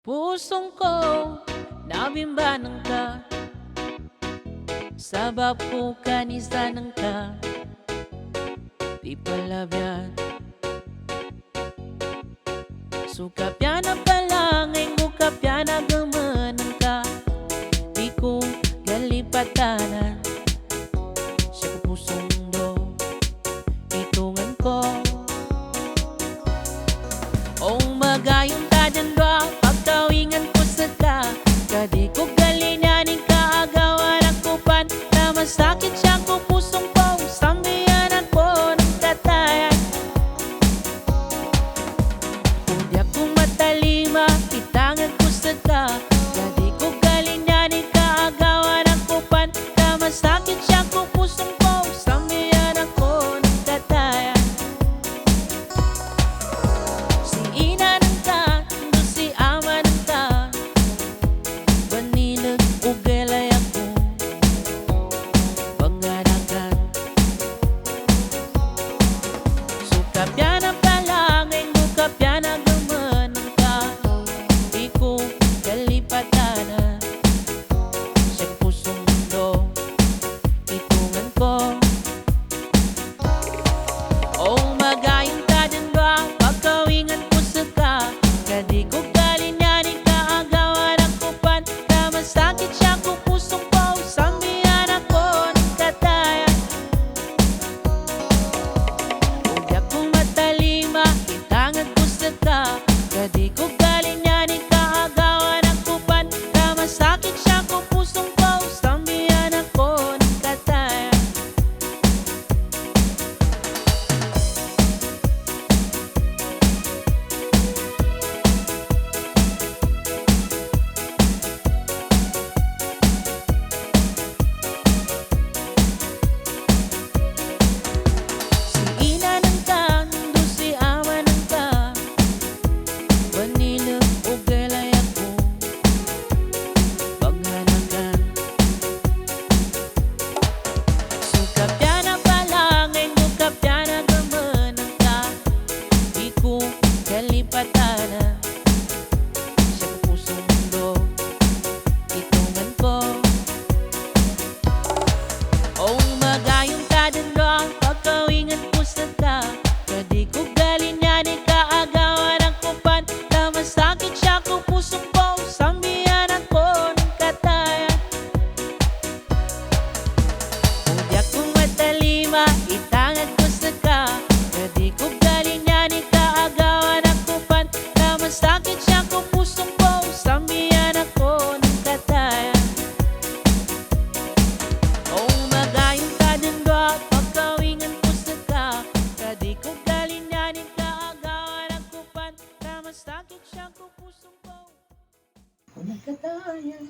Pusong ko, nabimbanang ka Sabab ko kanisanan ka Di palabyan Sukapyan na palangay mo kapyan na gumanan ka Di ko galipatanan Siya ko pusong do Itungan ko O magayong tadandwa Pagkawingan ko sa ka Kadi ko galinanin ka Agawan ako pan Na masakit siya ko pusong ko Sambihan ako ng katayan Kung di ako matalima Itangan ko sa ka Kadi ko galinanin ka Agawan ako pan Na masakit siya ko pusong ko Sambihan ako ng katayan Si ina ng ka Ndo si ama ng ka Banilag o gelay ako Panganakan Sukapyan ang palangay mo Kapyan ang gumanang ka Di ko kalipatanan Sa pusong mundo Itungan ko O magayong tadandwa Pagkawingan ko sa ka Kadi ko galinyanin ka Agawan ako pan Na masakit siya ko pusong ko Sambihan ako ng katayan Kung di ako matalima Itangan ko sa ka Kadi ko galinyanin ka Agawan ako pan Na masakit siya ko pusong ko Sambihan ako ng katayan Si ina ng ka, ndo si ama ng ka Banilag o gelay ako Paghanakan Sukapyan na palangay mo Kapyan na gumanang ka Di ko kalipatanan Sa pusong mundo Itungan ko O magayong tadandwa Pagkawingan ko sa ka Kadi ko galinyanin ka Agawan ako pan Na masakit siya ko pusong ko Sambihan ako ng katayan Kung di ako matalima Itangan ko sa ka Kadi ko galinyanin ka Agawan ako pan Na masakit siya ko pusong ko Sambihan ako ng katayan O magayong tadandwa Pagkawingan ko sa ka Kadi ko galinyanin ka Agawan ako pan Na masakit siya ko pusong ko Kung nagkatayan